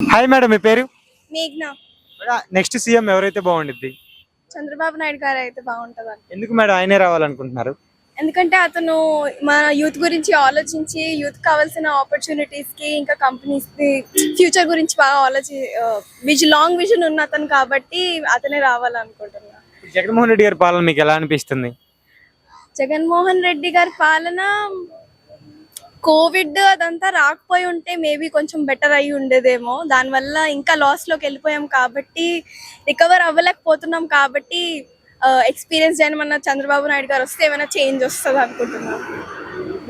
Hi madam, మీ పేరు? మేఘ్నా. Next CM ఎవరైతే బాగుండిద్ది? చంద్రబాబు నాయుడు గారు అయితే బాగుంటుందని. ఎందుకు మేడం ఆయనే రావాలనుకుంటున్నారు? ఎందుకంటే అతను మన యూత్ గురించి ఆలోచించి యూత్ కావాల్సిన ఆపర్చునిటీస్ కి ఇంకా కంపెనీస్ కి ఫ్యూచర్ గురించి బాగా లాంగ్ విజన్ ఉన్న అతను కాబట్టి అతనే రావాలనుకుంటున్నా. జగన్మోహన్ రెడ్డి గారి పాలన మీకు ఎలా అనిపిస్తుంది? జగన్మోహన్ రెడ్డి గారి పాలన కోవిడ్ అదంతా రాకపోయి ఉంటే మేబీ కొంచెం బెటర్ అయ్యి ఉండేదేమో. దానివల్ల ఇంకా లాస్ లోకి వెళ్ళిపోయాం కాబట్టి రికవర్ అవ్వలేకపోతున్నాం కాబట్టి ఎక్స్పీరియన్స్ అయిన మన చంద్రబాబు నాయుడు గారు వస్తే ఏమైనా చేంజ్ వస్తుంది అనుకుంటున్నాం.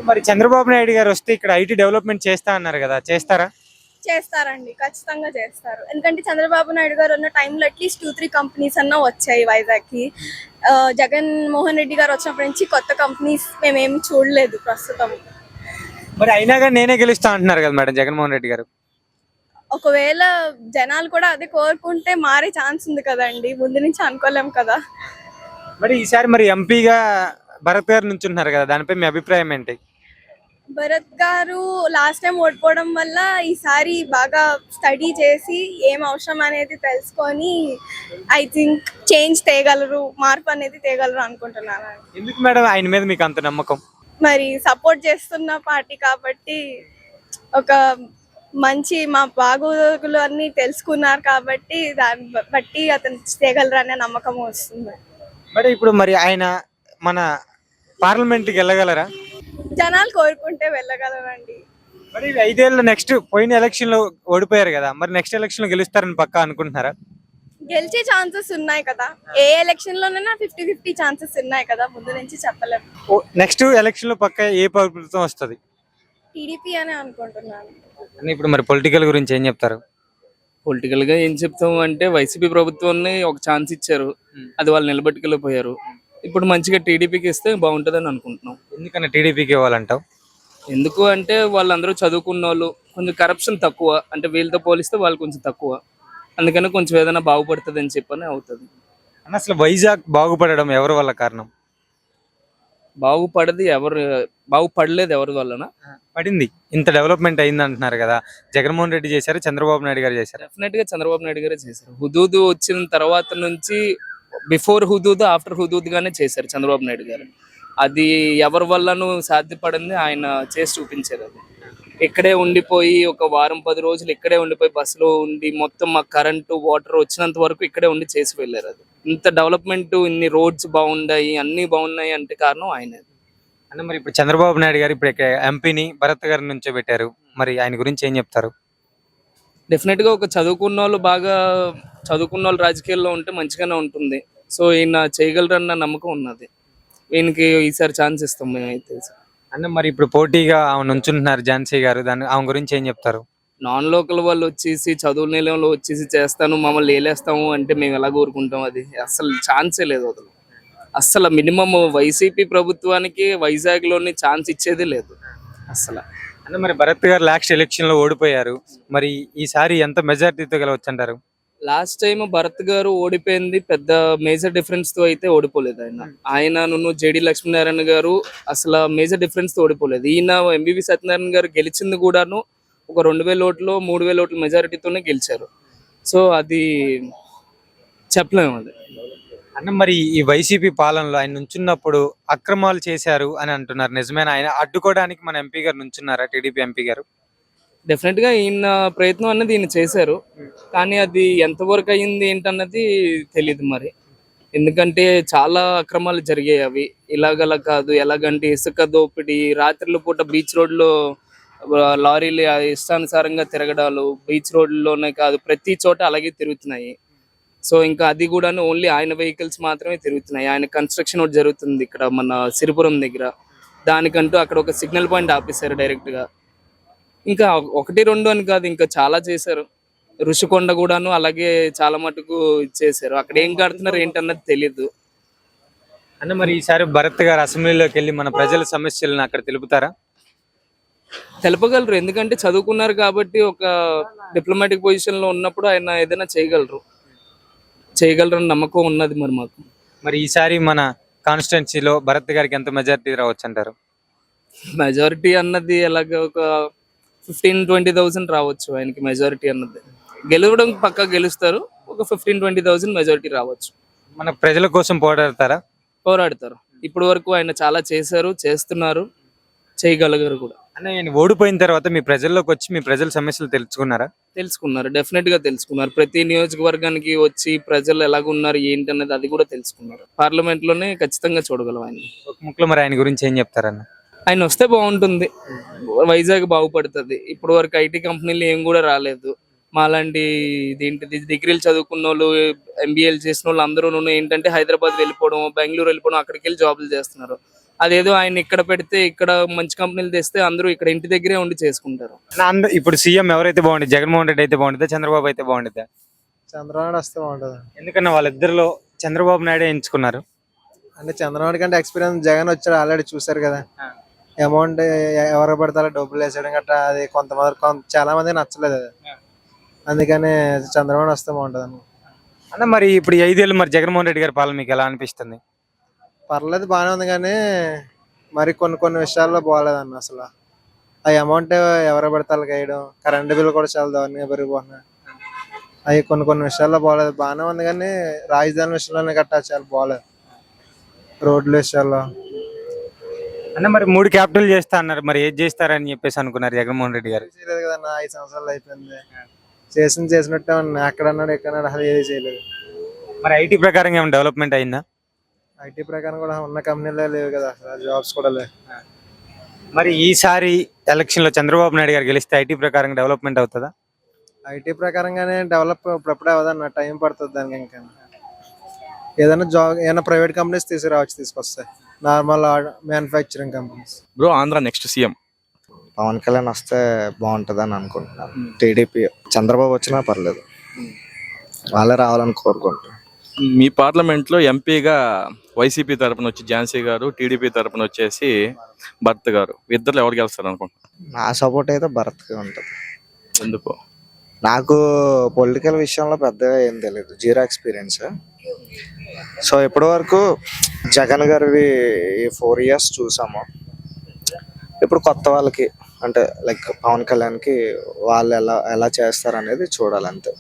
మరి చంద్రబాబు నాయుడు గారు వస్తే ఇక్కడ ఐటీ డెవలప్మెంట్ చేస్తా అన్నారు కదా, చేస్తారా? చేస్తారండి, ఖచ్చితంగా చేస్తారు. ఎందుకంటే చంద్రబాబు నాయుడు గారు ఉన్న టైంలో అట్లీస్ట్ 2-3 కంపెనీస్ అన్నా వచ్చాయి వైజాగ్కి. జగన్ మోహన్ రెడ్డి గారు వచ్చినప్పటి నుంచి కొత్త కంపెనీస్ మేమేమి చూడలేదు ప్రస్తుతం. మరి అయినా కానీ నేనే గెలుస్తా అంటున్నారు కదా మేడం జగన్మోహన్ రెడ్డి గారు. ఒకవేళ జనాలు కూడా అదే కోరుకుంటే మారే ఛాన్స్ ఉంది కదండి, ముందు నుంచి అనుకోలేం కదా. మరి ఈసారి మరి ఎంపీగా భరత్ గారు నుంచున్నారు కదా, దానిపై మీ అభిప్రాయం ఏంటి? భరత్ గారు లాస్ట్ టైం ఓడిపోవడం వల్ల ఈసారి బాగా స్టడీ చేసి ఏం అవసరం అనేది తెలుసుకొని ఐ థింక్ చేంజ్ తేగలరు, మార్పు అనేది తేగలరు అనుకుంటున్నాను. ఎందుకు మేడం ఆయన మీద మీకు అంత నమ్మకం? మరి సపోర్ట్ చేస్తున్న పార్టీ కాబట్టి, ఒక మంచి మా బాగోగులు అన్ని తెలుసుకున్నారు కాబట్టి దాన్ని బట్టి అతను చేయగలరు అనే నమ్మకం వస్తుంది. మరి ఇప్పుడు మరి ఆయన మన పార్లమెంట్కి వెళ్ళగలరా? జనాలు కోరుకుంటే వెళ్ళగలరండి. మరి 5 ఏళ్ళు నెక్స్ట్ పోయిన ఎలక్షన్ లో ఓడిపోయారు కదా, మరి నెక్స్ట్ ఎలక్షన్ లో గెలుస్తారని పక్కా అనుకుంటున్నారా? గెలిచే ఛాన్సెస్ ఉన్నాయి కదా, ఏ ఎలక్షన్ లోనైనా 50-50 ఛాన్సెస్ ఉన్నాయి కదా, ముందు నుంచి చెప్పలేము. నెక్స్ట్ ఎలక్షన్ లో పక్కా ఏ ప్రభుత్వం వస్తుంది? టీడీపీ అని అనుకుంటున్నాను. ఇప్పుడు మరి పొలిటికల్ గురించి ఏం చెప్తారు? పొలిటికల్ గా ఏం చెప్తాం అంటే వైసీపీ ప్రభుత్వాన్ని ఒక ఛాన్స్ ఇచ్చారు, అది వాళ్ళు నిలబెట్టుకెళ్ళిపోయారు. ఇప్పుడు మంచిగా టీడీపీకి ఇస్తే బాగుంటుందని అనుకుంటున్నాం. ఎందుకన్నా టీడీపీకి ఇవ్వాలంటావు? ఎందుకు అంటే వాళ్ళందరూ చదువుకున్న వాళ్ళు, కొంచెం కరప్షన్ తక్కువ, అంటే వీళ్ళతో పోలిస్తే వాళ్ళు కొంచెం తక్కువ, అందుకని కొంచెం ఏదైనా బాగుపడుతుంది అని చెప్పని అవుతుంది. అన్న అసలు వైజాగ్ బాగుపడడం ఎవరి వల్ల కారణం? బాగుపడలేదు ఎవరి వలన పడింది, ఇంత డెవలప్మెంట్ అయింది అంటున్నారు కదా. జగన్మోహన్ రెడ్డి చేశారు, చంద్రబాబు నాయుడు గారు చేశారు. డెఫినెట్ గా చంద్రబాబు నాయుడు గారే చేశారు. హుదూద్ వచ్చిన తర్వాత నుంచి, బిఫోర్ హుదూద్ ఆఫ్టర్ హుదూద్ గానే చేశారు చంద్రబాబు నాయుడు గారు. అది ఎవరి వల్లను సాధ్యపడింది ఆయన చేసి చూపించారు. అది ఇక్కడే ఉండిపోయి ఒక వారం 10 రోజులు ఇక్కడే ఉండిపోయి బస్సులో ఉండి మొత్తం మా కరెంటు వాటర్ వచ్చినంత వరకు ఇక్కడే ఉండి చేసి వెళ్ళారు. అది ఇంత డెవలప్మెంట్, ఇన్ని రోడ్స్ బాగున్నాయి, అన్ని బాగున్నాయి అంటే కారణం ఆయన. అంటే మరి ఇప్పుడు చంద్రబాబు నాయుడు గారు ఇప్పుడు ఎంపీని భరత్ గారి నుంచో పెట్టారు, మరి ఆయన గురించి ఏం చెప్తారు? డెఫినెట్ గా ఒక చదువుకున్న వాళ్ళు రాజకీయాల్లో ఉంటే మంచిగానే ఉంటుంది. సో ఈయన చేయగలరన్న నమ్మకం ఉన్నది. ఈయనకి ఈసారి ఛాన్స్ ఇస్తాం మేమైతే. అంటే మరి ఇప్పుడు పోటీగా ఆమె నుంచుంటున్నారు ఝాన్సీ గారు, ఆమె గురించి ఏం చెప్తారు? నాన్ లోకల్ వాళ్ళు వచ్చేసి చదువు నిలయంలో వచ్చేసి చేస్తాను, మమ్మల్ని వేలేస్తాము అంటే మేము ఎలా కోరుకుంటాం? అది అసలు ఛాన్సే లేదు. అసలు అసలు మినిమం వైసీపీ ప్రభుత్వానికి వైజాగ్ లోని ఛాన్స్ ఇచ్చేదే లేదు అసలు. అంటే మరి భరత్ గారు లాస్ట్ ఎలక్షన్ లో ఓడిపోయారు, మరి ఈసారి ఎంత మెజారిటీతో గెలవచ్చు అంటారు? లాస్ట్ టైం భరత్ గారు ఓడిపోయింది పెద్ద మేజర్ డిఫరెన్స్ తో అయితే ఓడిపోలేదు. ఆయన జేడి లక్ష్మీనారాయణ గారు అసలు మేజర్ డిఫరెన్స్ తో ఓడిపోలేదు. ఈయన ఎంవివి సత్యనారాయణ గారు గెలిచింది కూడాను ఒక 2000 ఓట్లు 3000 ఓట్ల మెజారిటీతోనే గెలిచారు. సో అది చెప్పలేము. అది అంటే మరి ఈ వైసీపీ పాలనలో ఆయన నుంచున్నప్పుడు అక్రమాలు చేశారు అని అంటున్నారు, నిజమేనా? ఆయన అడ్డుకోవడానికి మన ఎంపీ గారు నుంచున్నారా, టీడీపీ ఎంపీ గారు? డెఫినెట్ గా ఈయన ప్రయత్నం అన్నది ఈయన చేశారు, కానీ అది ఎంతవరకు అయ్యింది ఏంటన్నది తెలియదు మరి. ఎందుకంటే చాలా అక్రమాలు జరిగాయి. అవి ఇలాగలా కాదు. ఎలాగంటే ఇసుక దోపిడీ, రాత్రుల పూట బీచ్ రోడ్లో లారీలు ఇష్టానుసారంగా తిరగడాలు, బీచ్ రోడ్లోనే కాదు ప్రతి చోట అలాగే తిరుగుతున్నాయి. సో ఇంకా అది కూడా ఓన్లీ ఆయన వెహికల్స్ మాత్రమే తిరుగుతున్నాయి. ఆయన కన్స్ట్రక్షన్ ఒకటి జరుగుతుంది ఇక్కడ మన సిరిపురం దగ్గర, దానికంటూ అక్కడ ఒక సిగ్నల్ పాయింట్ ఆపేశారు డైరెక్ట్ గా. ఇంకా 1-2 అని కాదు, ఇంకా చాలా చేశారు. ఋషికొండ కూడాను అలాగే చాలా మటుకు చేశారు. అక్కడ ఏం కడుతున్నారు ఏంటన్నది తెలీదు. అంటే మరి ఈసారి భరత్ గారు అసెంబ్లీలోకి వెళ్ళి మన ప్రజల సమస్యలను అక్కడ తెలుపుతారా? తెలపగలరు, ఎందుకంటే చదువుకున్నారు కాబట్టి. ఒక డిప్లొమాటిక్ పొజిషన్ లో ఉన్నప్పుడు ఆయన ఏదైనా చేయగలరని నమ్మకం ఉన్నది మరి మాకు. మరి ఈసారి మన కాన్స్టిట్యున్సీలో భరత్ గారికి ఎంత మెజారిటీ రావచ్చు అంటారు? మెజారిటీ అన్నది ఎలాగ ఒక 15-20 thousand రావచ్చు ఆయనకి మెజారిటీ అన్నది. గెలవడం పక్కా గెలుస్తారు. ఒక 15-20,000 మెజారిటీ రావచ్చు. మన ప్రజల కోసం పోరాడతారా? పోరాడతారు. ఇప్పటి వరకు ఆయన చాలా చేశారు, చేస్తున్నారు, చేయగలిగారు కూడా. అంటే నేను ఓడిపోయిన తర్వాత మీ ప్రజల్లోకి వచ్చి మీ ప్రజల సమస్యలు తెలుసుకున్నారా? తెలుసుకున్నారు, డెఫినెట్ గా తెలుసుకున్నారు. ప్రతి నియోజకవర్గానికి వచ్చి ప్రజలు ఎలాగున్నారు ఏంటి అనేది అది కూడా తెలుసుకున్నారు. పార్లమెంట్ లోనే ఖచ్చితంగా చూడగలం ఆయన. ఒక ముక్కలో మరి ఆయన గురించి ఏం చెప్తారన్న? ఆయన వస్తే బాగుంటుంది, వైజాగ్ బాగుపడుతుంది. ఇప్పటి వరకు ఐటీ కంపెనీలు ఏం కూడా రాలేదు. మాలాంటి ఇదేంటిది డిగ్రీలు చదువుకున్న వాళ్ళు, ఎంబీఏలు చేసిన వాళ్ళు అందరూ ఏంటంటే హైదరాబాద్ వెళ్ళిపోవడం, బెంగళూరు వెళ్ళిపోవడం, అక్కడికి వెళ్ళి జాబులు చేస్తున్నారు. అదేదో ఆయన ఇక్కడ పెడితే ఇక్కడ మంచి కంపెనీలు తెస్తే అందరూ ఇక్కడ ఇంటి దగ్గరే ఉండి చేసుకుంటారు. ఇప్పుడు సీఎం ఎవరైతే బాగుంటుంది? జగన్మోహన్ రెడ్డి అయితే బాగుంటుందా, చంద్రబాబు అయితే బాగుంటుందా? చంద్రబాబు వస్తే బాగుంటుంది. ఎందుకన్నా వాళ్ళిద్దరిలో చంద్రబాబు నాయుడే ఎంచుకున్నారు? అంటే చంద్రబాబు కంటే ఎక్స్పీరియన్స్ జగన్ వచ్చాడు, ఆల్రెడీ చూసారు కదా. అమౌంట్ ఎవరు పడతారో డబ్బులు వేసేయడం గట్రా అది చాలా మంది నచ్చలేదు అది. అందుకని చంద్రబాబు వస్తే బాగుంటుంది అన్న మరి ఇప్పుడు ఈ 5 ఏళ్ళు మరి జగన్మోహన్ రెడ్డి గారి పాలన మీకు ఎలా అనిపిస్తుంది? పర్లేదు, బాగానే ఉంది, కానీ మరి కొన్ని విషయాల్లో బాగాలేదన్న. అసలు ఆ అమౌంట్ ఎవరు పడతారు వేయడం, కరెంటు బిల్లు కూడా చాలా దారుణంగా పెరిగిపోతున్నాయి. అవి కొన్ని విషయాల్లో బాగాలేదు. బాగానే ఉంది కానీ రాజధాని విషయంలోనే గట్టా చాలా బాగాలేదు, రోడ్ల విషయాల్లో. అన్న మరి 3 క్యాపిటల్ చేస్తా అన్నారు, మరి ఏది చేస్తారని చెప్పేసి అనుకున్నారు జగన్మోహన్ రెడ్డి గారు? చేయలేదు కదన్న, 5 సంవత్సరాలు అయిపోయింది. చేసినట్టే ఉన్నా, అక్కడ అన్నాడు ఇక్కడ అన్నాడు, అసలు ఏది చేయలేదు. మరి ఐటీ ప్రకారం ఏమైనా డెవలప్మెంట్ అయిందా? ఐటీ ప్రకారం కూడా ఉన్న కంపెనీలే లేవు కదా, అసలు జాబ్స్ కూడా లేవు. మరి ఈసారి ఎలక్షన్ లో చంద్రబాబు నాయుడు గారు గెలిస్తే ఐటీ ప్రకారం డెవలప్మెంట్ అవుతుందా? ఐటీ ప్రకారంగానే డెవలప్ ఇప్పుడప్పుడే అవ్వదన్న, టైం పడుతుంది దానికి. ఇంకా ఏదైనా ఏదైనా ప్రైవేట్ కంపెనీస్ తీసుకొస్తాయి, normal manufacturing companies. Bro, Andhra next CM Pavan Kalyan వస్తే బాగుంటుంది అని అనుకుంటున్నాను. టీడీపీ చంద్రబాబు వచ్చినా పర్లేదు, వాళ్ళే రావాలని కోరుకుంటున్నాను. మీ పార్లమెంట్లో ఎంపీగా వైసీపీ తరపున వచ్చి ఝాన్సీ గారు, టీడీపీ తరపున వచ్చేసి భరత్ గారు, ఇద్దరు ఎవరు గెలుస్తారు అనుకుంటున్నారు? నా సపోర్ట్ అయితే భరత్కి ఉంటుంది. ఎందుకు? నాకు పొలిటికల్ విషయంలో పెద్దగా ఏం తెలియదు, జీరో ఎక్స్పీరియన్స్. సో ఇప్పటి వరకు జగన్ గారివి 4 years చూసాము. ఇప్పుడు కొత్త వాళ్ళకి అంటే లైక్ పవన్ కళ్యాణ్కి వాళ్ళు ఎలా చేస్తారు అనేది చూడాలి అంతే.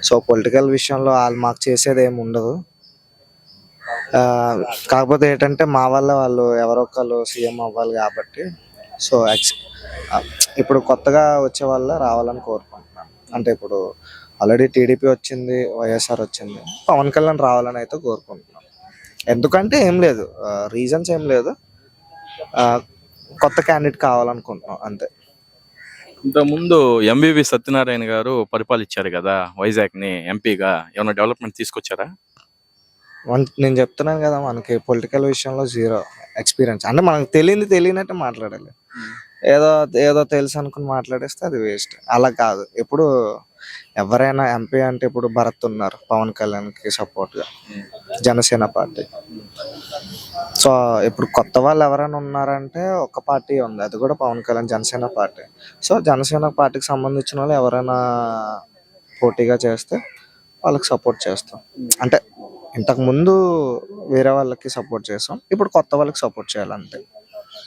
సో పొలిటికల్ విషయంలో వాళ్ళు మాకు చేసేది ఏమి ఉండదు. కాకపోతే ఏంటంటే మా వల్ల వాళ్ళు ఎవరో ఒకళ్ళు సీఎం అవ్వాలి కాబట్టి, సో ఇప్పుడు కొత్తగా వచ్చే వాళ్ళ రావాలని కోరుకుంటున్నాను. అంటే ఇప్పుడు ఆల్రెడీ టీడీపీ వచ్చింది, వైఎస్ఆర్ వచ్చింది, పవన్ కళ్యాణ్ రావాలని అయితే కోరుకుంటున్నాను. ఎందుకంటే ఏం లేదు, రీజన్స్ ఏం లేదు, కొత్త క్యాండిడేట్ కావాలనుకుంటున్నాం అంతే. ఇంతకుముందు ఎంవివి సత్యనారాయణ గారు పరిపాలించారు కదా వైజాగ్ని ఎంపీగా, ఏమైనా డెవలప్మెంట్ తీసుకొచ్చారా? నేను చెప్తున్నాను కదా, మనకి పొలిటికల్ విషయంలో జీరో ఎక్స్పీరియన్స్. అంటే మనకు తెలియనట్టు మాట్లాడాలి. ఏదో తెలుసు అనుకుని మాట్లాడేస్తే అది వేస్ట్. అలా కాదు, ఇప్పుడు ఎవరైనా ఎంపీ అంటే ఇప్పుడు భరత్ ఉన్నారు పవన్ కళ్యాణ్కి సపోర్ట్గా, జనసేన పార్టీ. సో ఇప్పుడు కొత్త వాళ్ళు ఎవరైనా ఉన్నారంటే ఒక పార్టీ ఉంది, అది కూడా పవన్ కళ్యాణ్ జనసేన పార్టీ. సో జనసేన పార్టీకి సంబంధించిన వాళ్ళు ఎవరైనా పోటీగా చేస్తే వాళ్ళకి సపోర్ట్ చేస్తాం. అంటే ఇంతకు ముందు వేరే వాళ్ళకి సపోర్ట్ చేస్తాం, ఇప్పుడు కొత్త వాళ్ళకి సపోర్ట్ చేయాలంతే.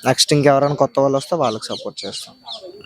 నెక్స్ట్ ఇంకెవరైనా కొత్త వాళ్ళు వస్తే వాళ్ళకి సపోర్ట్ చేస్తాం.